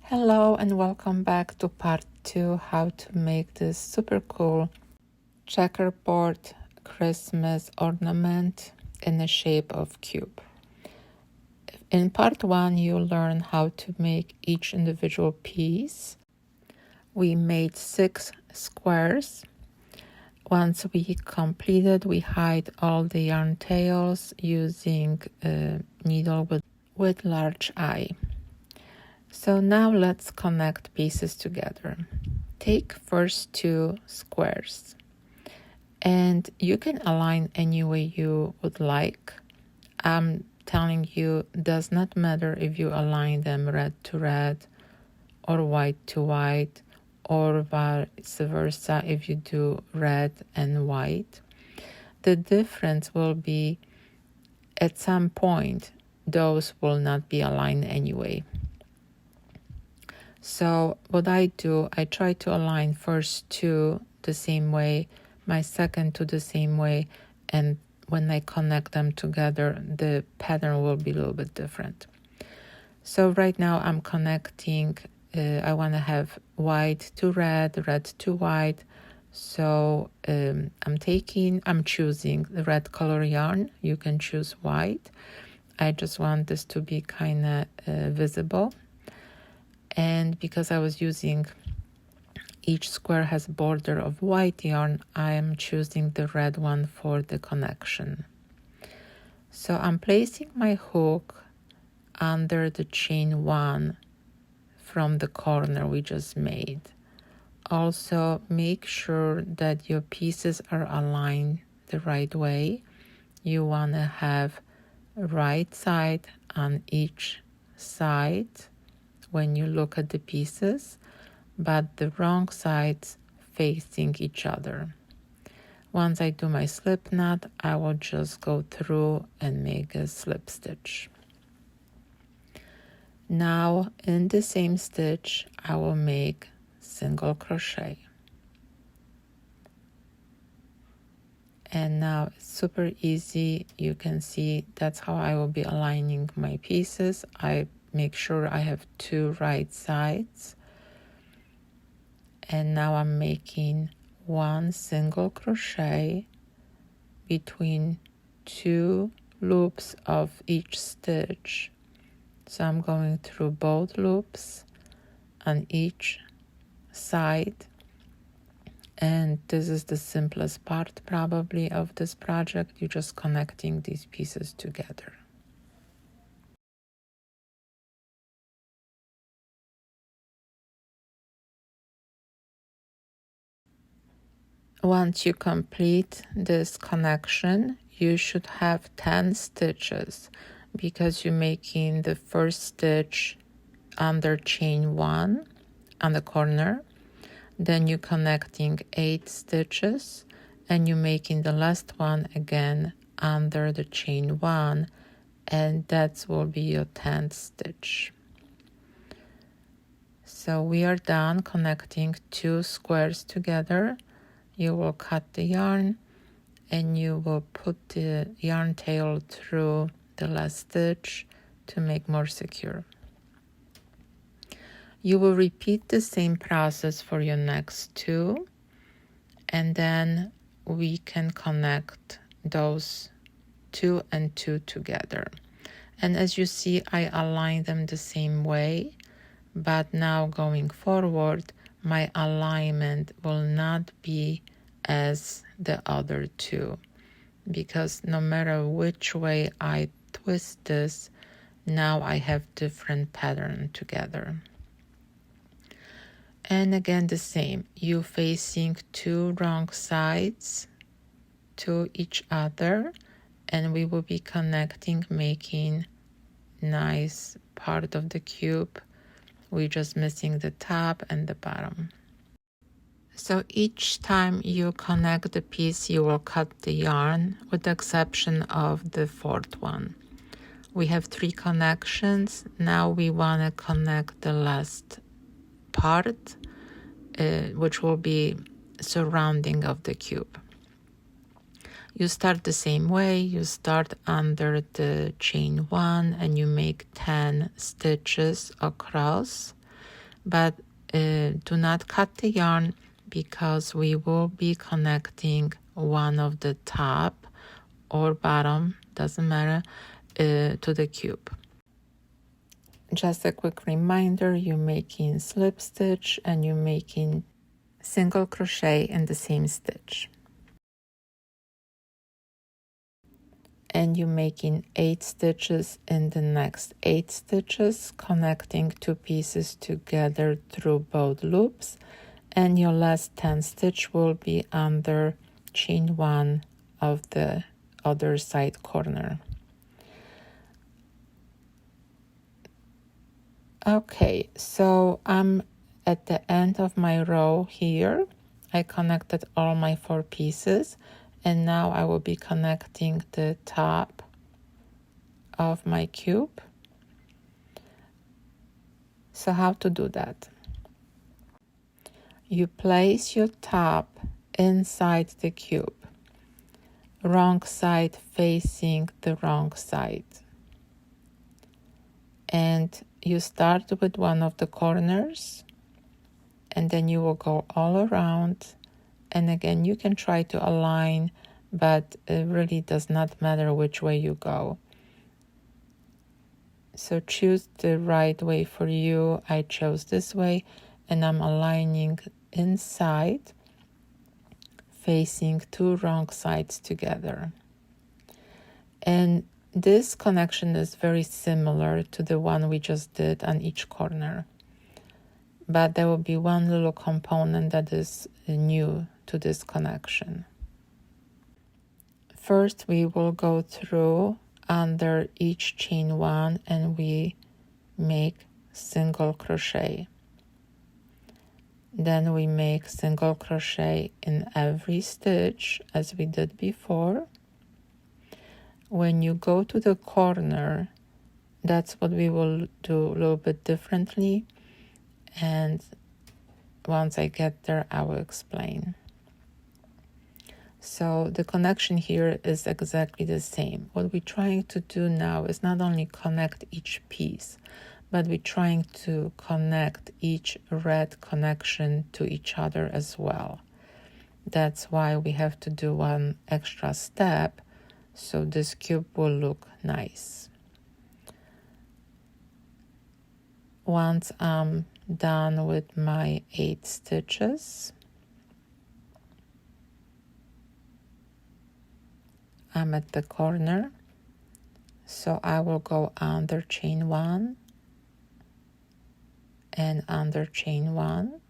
Hello and welcome back to part 2, how to make this super cool checkerboard Christmas ornament in the shape of cube. In part 1 you learn how to make each individual piece. We made 6 squares. Once we completed, we hide all the yarn tails using a needle with large eye. So now let's connect pieces together. Take first 2 squares and you can align any way you would like. I'm telling you, does not matter if you align them red to red or white to white or vice versa if you do red and white. The difference will be at some point those will not be aligned anyway. So what I do, I try to align first 2 the same way, my second 2 the same way, and when I connect them together, the pattern will be a little bit different. So right now I'm connecting, I want to have white to red, red to white. So I'm choosing the red color yarn. You can choose white. I just want this to be kind of visible. And because I was using, each square has a border of white yarn, I am choosing the red one for the connection. So I'm placing my hook under the chain 1 from the corner we just made. Also, make sure that your pieces are aligned the right way. You want to have right side on each side when you look at the pieces, but the wrong sides facing each other. Once I do my slip knot, I will just go through and make a slip stitch. Now in the same stitch, I will make single crochet. And now it's super easy. You can see that's how I will be aligning my pieces. I make sure I have 2 right sides. And now I'm making 1 single crochet between 2 loops of each stitch. So I'm going through both loops on each side. And this is the simplest part probably of this project. You're just connecting these pieces together. Once you complete this connection, you should have 10 stitches because you're making the first stitch under chain 1 on the corner. Then you're connecting 8 stitches and you're making the last one again under the chain 1, and that will be your 10th stitch. So we are done connecting 2 squares together. You will cut the yarn and you will put the yarn tail through the last stitch to make more secure. You will repeat the same process for your next 2, and then we can connect those 2 and 2 together. And as you see, I align them the same way, but now going forward, my alignment will not be as the other 2, because no matter which way I twist this, now I have different pattern together. And again the same, you facing 2 wrong sides to each other, and we will be connecting, making nice part of the cube. We're just missing the top and the bottom. So each time you connect the piece, you will cut the yarn, with the exception of the 4th one. We have 3 connections. Now we want to connect the last part, which will be surrounding of the cube. You start the same way. You start under the chain 1 and you make 10 stitches across. but do not cut the yarn because we will be connecting one of the top or bottom, doesn't matter, to the cube. Just a quick reminder, you're making slip stitch and you're making single crochet in the same stitch. And you're making 8 stitches in the next 8 stitches, connecting 2 pieces together through both loops, and your last 10 stitch will be under chain 1 of the other side corner. Okay, so I'm at the end of my row here. I connected all my 4 pieces, and now I will be connecting the top of my cube. So how to do that? You place your top inside the cube, wrong side facing the wrong side. And you start with one of the corners, and then you will go all around. And again, you can try to align, but it really does not matter which way you go. So choose the right way for you. I chose this way, and I'm aligning inside, facing 2 wrong sides together. And this connection is very similar to the one we just did on each corner. But there will be one little component that is new to this connection. First, we will go through under each chain 1 and we make single crochet. Then we make single crochet in every stitch as we did before. When you go to the corner, that's what we will do a little bit differently, and once I get there I will explain. So the connection here is exactly the same. What we're trying to do now is not only connect each piece, but we're trying to connect each red connection to each other as well. That's why we have to do one extra step, so this cube will look nice. Once I'm done with my 8 stitches, I'm at the corner, so I will go under chain 1 and under chain 1.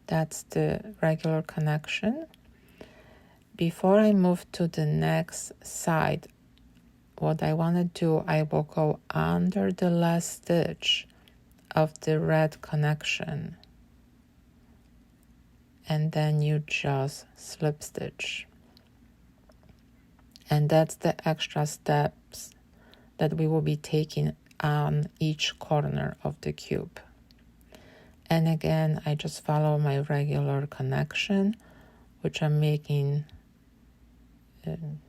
That's the regular connection. Before I move to the next side, what I want to do, I will go under the last stitch of the red connection, and then you just slip stitch. And that's the extra steps that we will be taking on each corner of the cube. And again, I just follow my regular connection, which I'm making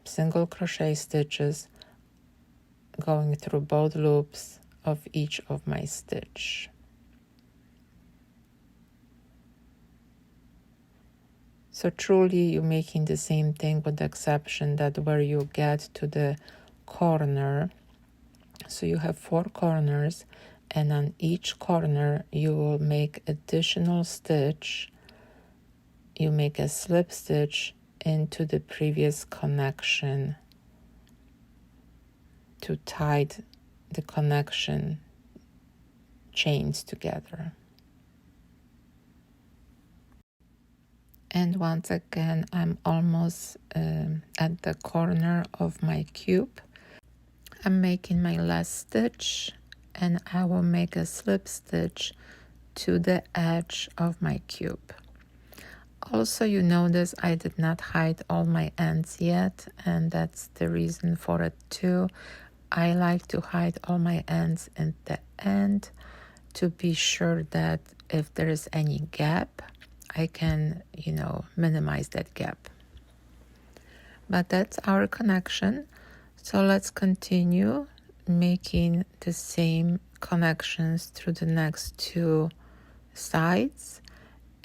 single crochet stitches going through both loops of each of my stitch. So truly you're making the same thing, with the exception that where you get to the corner, so you have 4 corners, and on each corner you will make additional stitch. You make a slip stitch into the previous connection to tie the connection chains together. And once again, I'm almost at the corner of my cube. I'm making my last stitch, and I will make a slip stitch to the edge of my cube. Also, you notice I did not hide all my ends yet, and that's the reason for it too. I like to hide all my ends in the end to be sure that if there is any gap, I can, minimize that gap. But that's our connection. So let's continue making the same connections through the next two sides,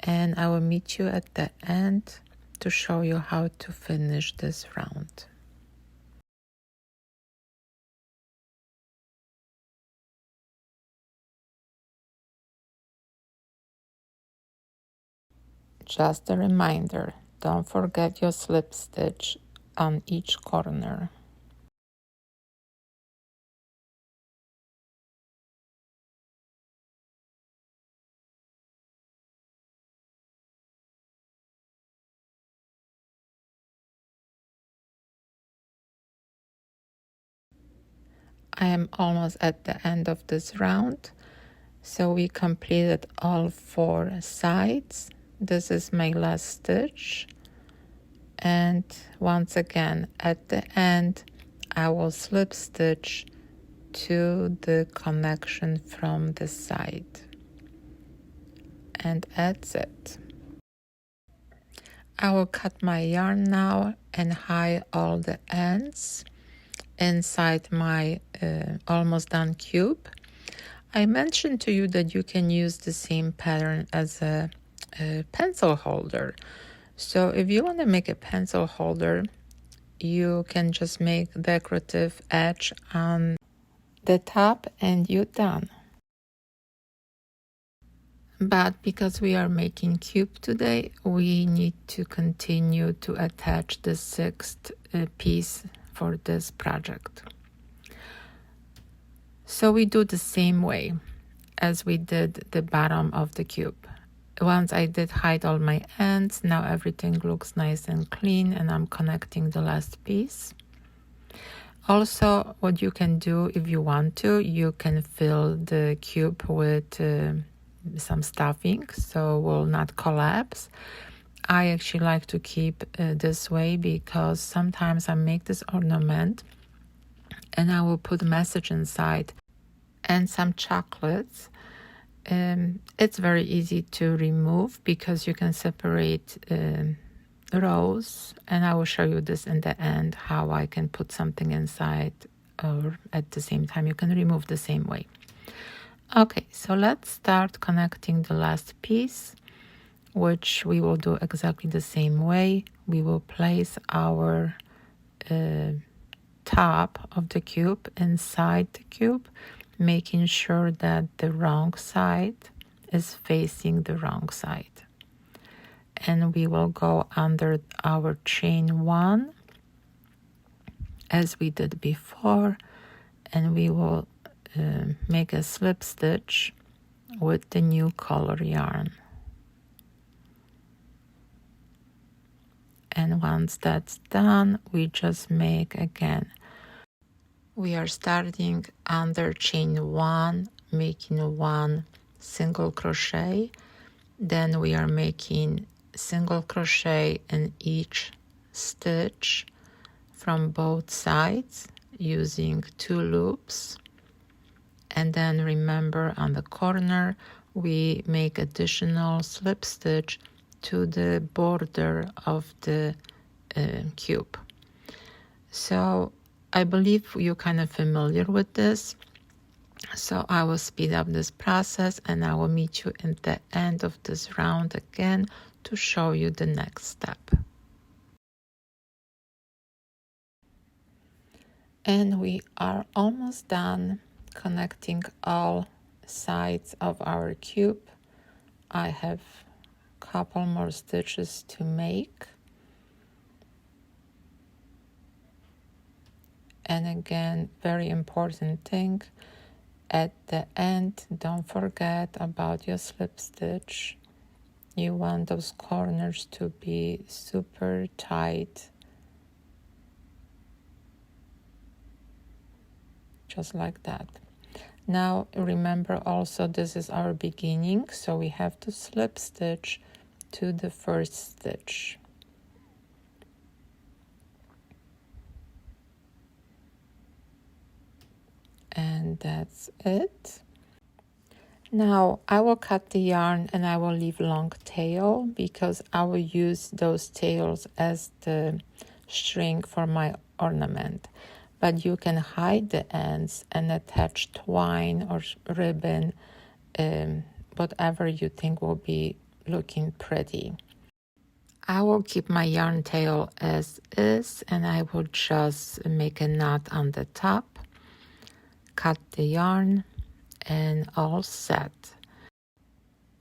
and I will meet you at the end to show you how to finish this round. Just a reminder, don't forget your slip stitch on each corner. I am almost at the end of this round. So we completed all four sides. This is my last stitch. And once again, at the end, I will slip stitch to the connection from the side. And that's it. I will cut my yarn now and hide all the ends inside my almost done cube. I mentioned to you that you can use the same pattern as a pencil holder. So if you want to make a pencil holder, you can just make decorative edge on the top and you're done. But because we are making cube today, we need to continue to attach the sixth piece for this project. So we do the same way as we did the bottom of the cube. Once I did hide all my ends, now everything looks nice and clean, and I'm connecting the last piece. Also, what you can do if you want to, you can fill the cube with some stuffing so it will not collapse. I actually like to keep this way because sometimes I make this ornament and I will put a message inside and some chocolates. It's very easy to remove because you can separate rows, and I will show you this in the end how I can put something inside or at the same time you can remove the same way. Okay, so let's start connecting the last piece, which we will do exactly the same way. We will place our top of the cube inside the cube, making sure that the wrong side is facing the wrong side. And we will go under our chain one as we did before, and we will make a slip stitch with the new color yarn. And once that's done, we just make again. We are starting under chain one, making one single crochet. Then we are making single crochet in each stitch from both sides using 2 loops. And then remember, on the corner we make additional slip stitch to the border of the cube. So I believe you're kind of familiar with this, so I will speed up this process and I will meet you at the end of this round again to show you the next step. And we are almost done connecting all sides of our cube. I have a couple more stitches to make. And again, very important thing, at the end, don't forget about your slip stitch. You want those corners to be super tight, just like that. Now remember also, this is our beginning, so we have to slip stitch to the first stitch. And that's it. Now I will cut the yarn and I will leave long tail because I will use those tails as the string for my ornament. but you can hide the ends and attach twine or ribbon, whatever you think will be looking pretty. I will keep my yarn tail as is, and I will just make a knot on the top, cut the yarn, and all set.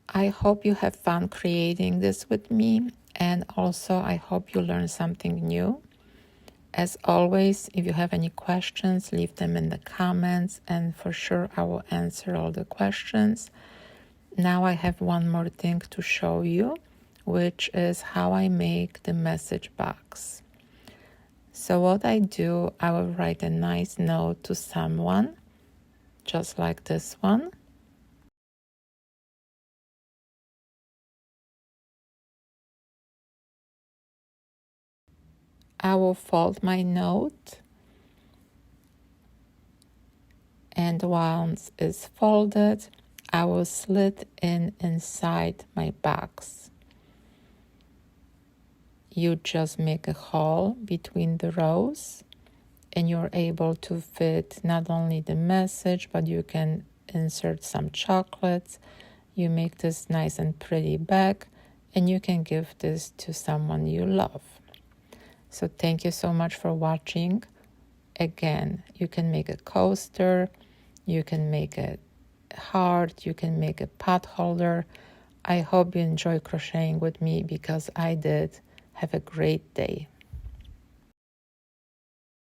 I hope you have fun creating this with me, and also I hope you learn something new. As always, if you have any questions, leave them in the comments, and for sure I will answer all the questions. Now I have one more thing to show you, which is how I make the message box. So what I do, I will write a nice note to someone, just like this one. I will fold my note, and once it's folded, I will slit inside my box. You just make a hole between the rows, and you're able to fit not only the message, but you can insert some chocolates. You make this nice and pretty bag, and you can give this to someone you love. So thank you so much for watching. Again, you can make a coaster, you can make a heart, you can make a pot holder. I hope you enjoy crocheting with me because I did. Have a great day.